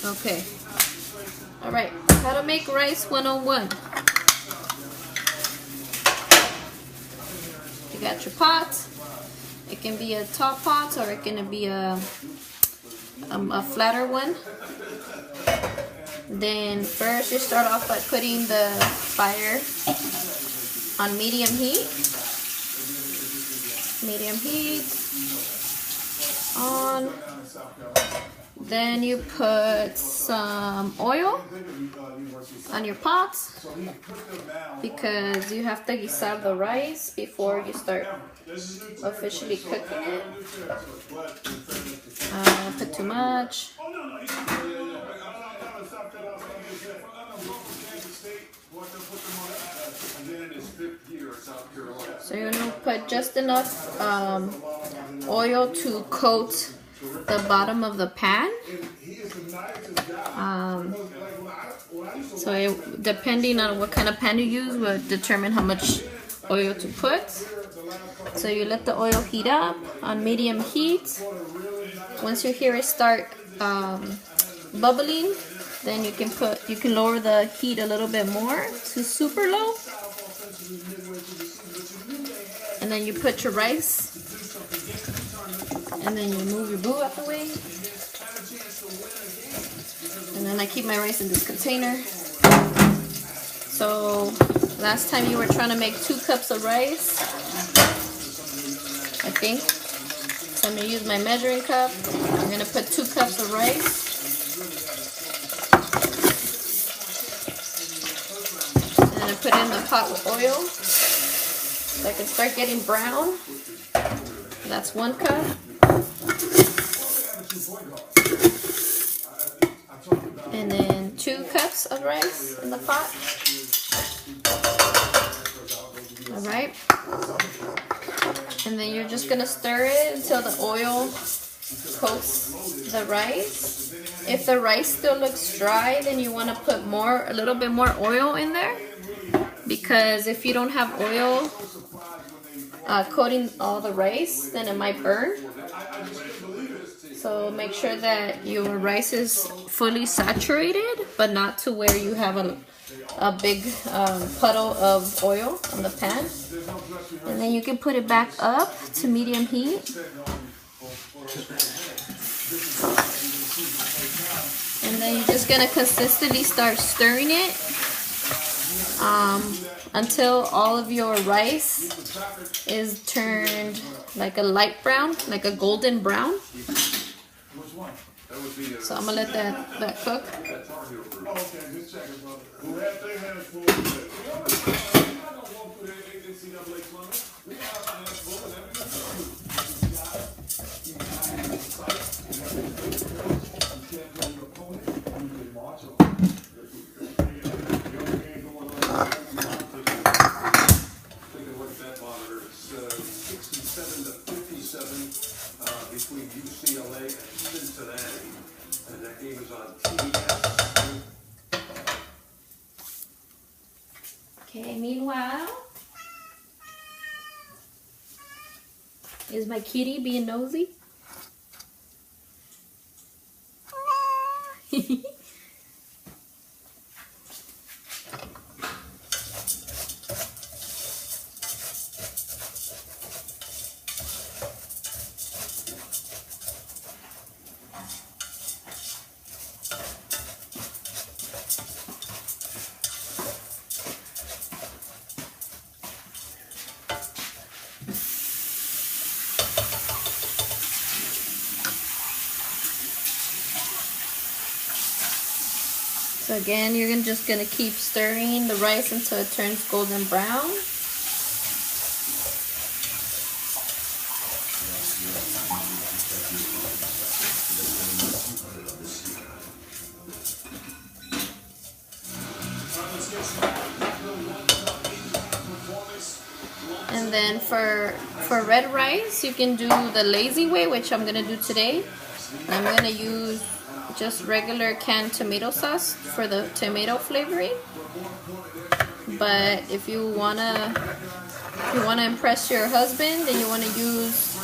Okay. Alright, how to make rice 101. You got your pot. It can be a top pot or it can be a flatter one. Then first you start off by putting the fire on medium heat. Medium heat on. Then you put some oil on your pot because you have to guisar the rice before you start officially cooking it. Put too much. So you're gonna put just enough oil to coat the bottom of the pan. So depending on what kind of pan you use will determine how much oil to put. So you let the oil heat up on medium heat. Once you hear it start bubbling, then you can lower the heat a little bit more to super low. And then you put your rice. And then you move your boo out the way. And then I keep my rice in this container. So last time you were trying to make 2 cups of rice, I think. So I'm going to use my measuring cup. I'm going to put 2 cups of rice. And I put it in the pot with oil so I can start getting brown. That's 1 cup. And then 2 cups of rice in the pot. Alright. And then you're just gonna stir it until the oil coats the rice. If the rice still looks dry, then you want to put a little bit more oil in there. Because if you don't have oil coating all the rice, then it might burn. So make sure that your rice is fully saturated, but not to where you have a big puddle of oil on the pan. And then you can put it back up to medium heat. And then you're just gonna consistently start stirring it until all of your rice is turned like a light brown, like a golden brown. So I'm gonna let that cook. Between UCLA and Cincinnati, and that game is on TBS. Okay, meanwhile, is my kitty being nosy? So again, you're just gonna keep stirring the rice until it turns golden brown. And then for red rice, you can do the lazy way, which I'm gonna do today. I'm gonna use just regular canned tomato sauce for the tomato flavoring. But if you wanna impress your husband, then you wanna use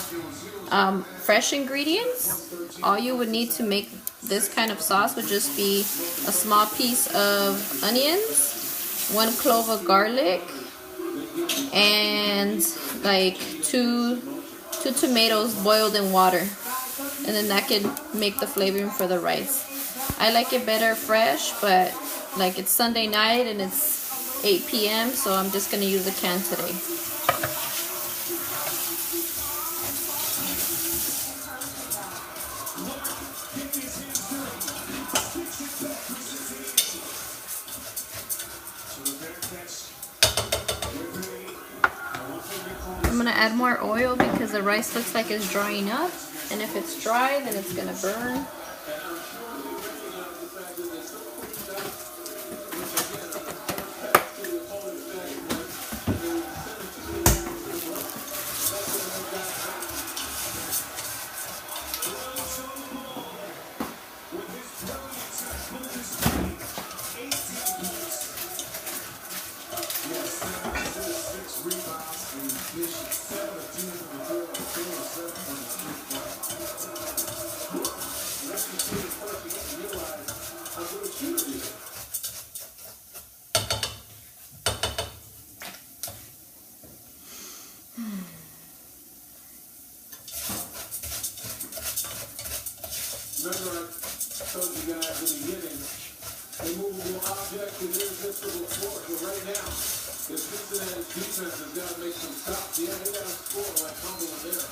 fresh ingredients, all you would need to make this kind of sauce would just be a small piece of onions, 1 clove of garlic, and like two tomatoes boiled in water, and then that can make the flavoring for the rice. I like it better fresh, but like it's Sunday night and it's 8 p.m. so I'm just gonna use a can today. I'm gonna add more oil because the rice looks like it's drying up, and if it's dry then it's gonna burn. Remember, I told you guys in the beginning, immovable object with irresistible force. But right now, the Cincinnati defense has got to make some stops. Yeah, they got to score like Cumberland there,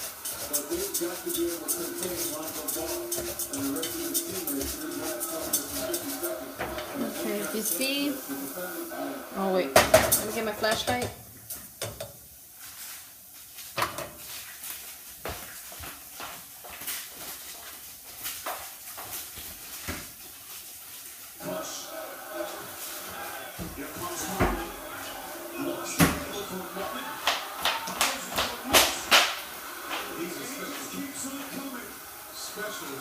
but they've got to be able to contain Lonzo Ball and the rest of his teammates in these last 50 seconds. Okay, if you see. Oh wait, let me get my flashlight.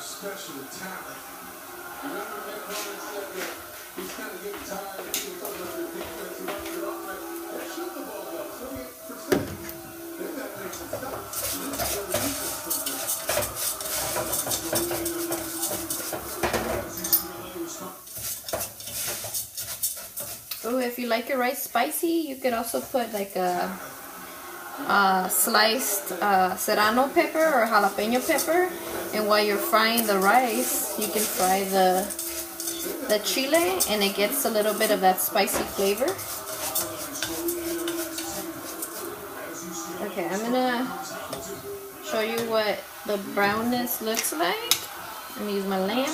Special talent. Remember that comment said that he's kind of getting tired of people talking about their defense and their offense. They shoot the ball up. 78%. They've got to make some stops. Oh, if you like your rice spicy, you could also put like a sliced serrano pepper or jalapeno pepper, and while you're frying the rice you can fry the chile, and it gets a little bit of that spicy flavor. Okay, I'm gonna show you what the brownness looks like. I'm gonna use my lamp.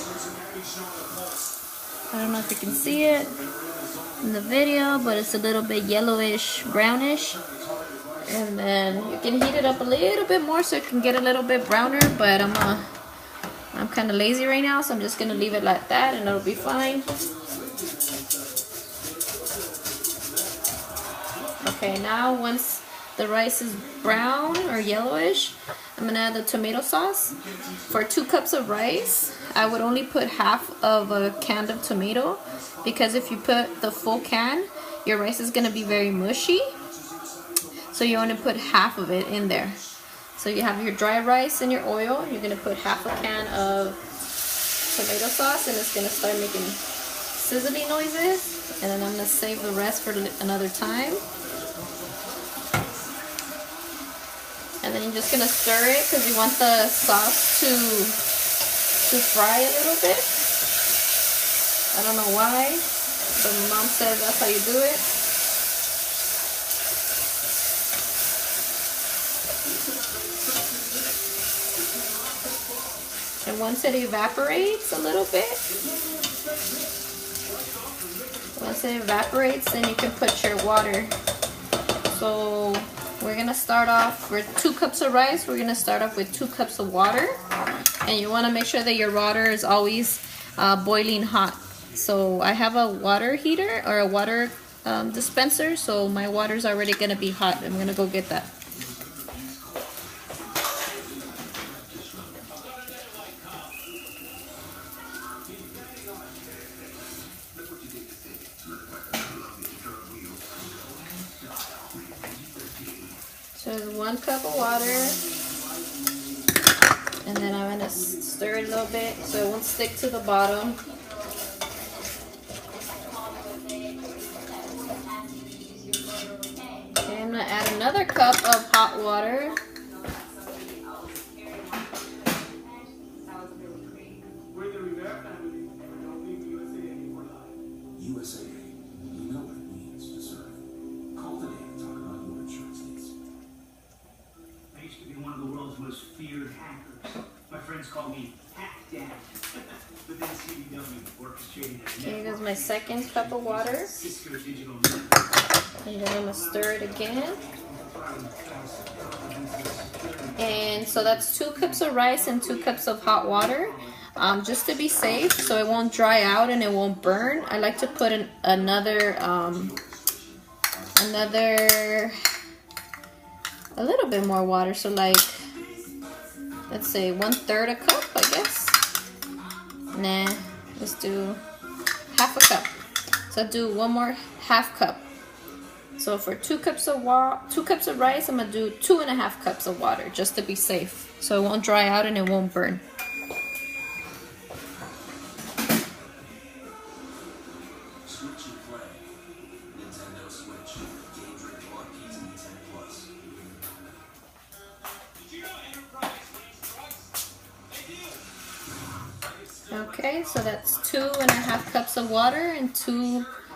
I don't know if you can see it in the video, but it's a little bit yellowish brownish. And then you can heat it up a little bit more so it can get a little bit browner, but I'm kind of lazy right now, so I'm just gonna leave it like that and it'll be fine. Okay, now once the rice is brown or yellowish, I'm gonna add the tomato sauce. For 2 cups of rice, I would only put half of a can of tomato, because if you put the full can, your rice is gonna be very mushy. So you want to put half of it in there. So you have your dry rice and your oil. You're going to put half a can of tomato sauce, and it's going to start making sizzling noises. And then I'm going to save the rest for another time. And then you're just going to stir it because you want the sauce to fry a little bit. I don't know why, but my mom says that's how you do it. And once it evaporates a little bit, then you can put your water. So we're gonna start off with 2 cups of rice. We're gonna start off with 2 cups of water, and you want to make sure that your water is always boiling hot. So I have a water heater or a water dispenser, so my water's already gonna be hot. I'm gonna go get that. So there's 1 cup of water. And then I'm gonna stir it a little bit so it won't stick to the bottom. Okay, I'm gonna add another cup of hot water. USAA, you know what it means to serve. Call today and talk about your insurance needs. I used to be one of the world's most feared hackers. My friends call me Hack Dad. But then CDW orchestrated it. Okay, here's my second cup of water. Cisco Digital Network. And then I'm gonna stir it again. And so that's 2 cups of rice and 2 cups of hot water. Just to be safe, so it won't dry out and it won't burn, I like to put another a little bit more water. So like, let's say 1/3 a cup, I guess. Nah, let's do half a cup. So I'll do one more half cup. So for 2 cups of rice, I'm gonna do 2.5 cups of water, just to be safe, so it won't dry out and it won't burn. Switch and play. Nintendo Switch. Games rated R, PG 10+. Okay, so that's 2.5 cups of water and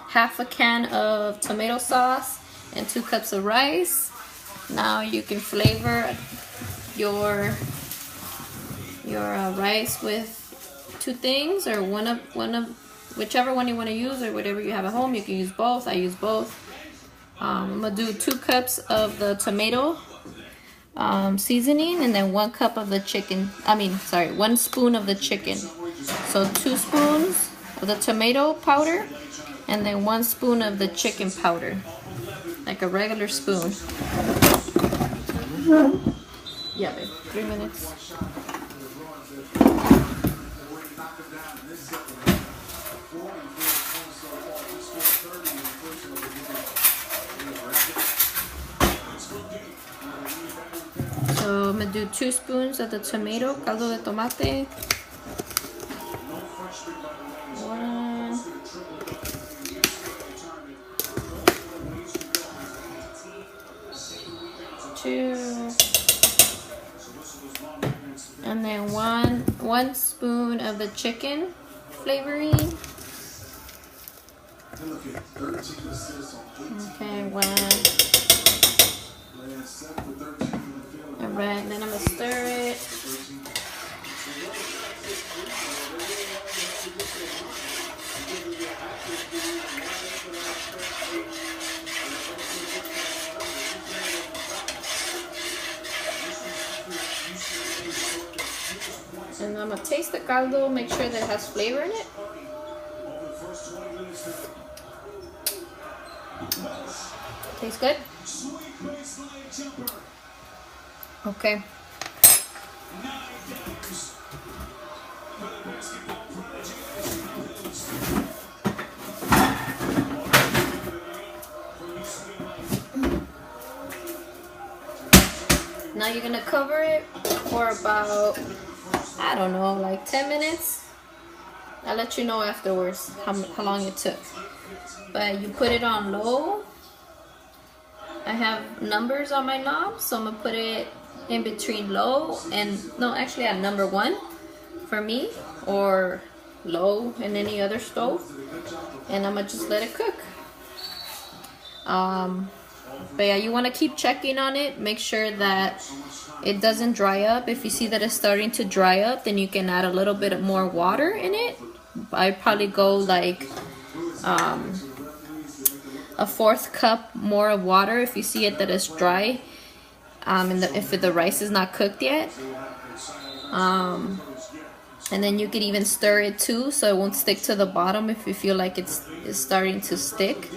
half a can of tomato sauce and 2 cups of rice. Now you can flavor your rice with 2 things, or one of whichever one you want to use, or whatever you have at home. You can use both. I use both. I'm gonna do 2 cups of the tomato seasoning, and then 1 cup of the chicken. 1 spoon of the chicken. So 2 spoons of the tomato powder, and then 1 spoon of the chicken powder, like a regular spoon. Yeah, babe. 3 minutes. So I'm gonna do 2 spoons of the tomato, caldo de tomate. 1, 2, and then one spoon of the chicken flavoring. Okay, 1. Alright, then I'm gonna stir it. And I'm gonna taste the caldo, make sure that it has flavor in it. Tastes good? Okay. Now you're gonna cover it for about, I don't know, like 10 minutes. I'll let you know afterwards how long it took. But you put it on low. I have numbers on my knob, so I'm gonna put it in between low and, no, actually at number 1 for me, or low in any other stove. And I'm gonna just let it cook. But yeah, you want to keep checking on it. Make sure that it doesn't dry up. If you see that it's starting to dry up, then you can add a little bit more water in it. I'd probably go like a 4th cup more of water if you see it that it's dry, and if the rice is not cooked yet. And then you could even stir it too, so it won't stick to the bottom if you feel like it's starting to stick.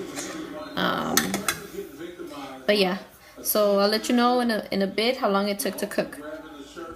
But yeah, so I'll let you know in a bit how long it took to cook.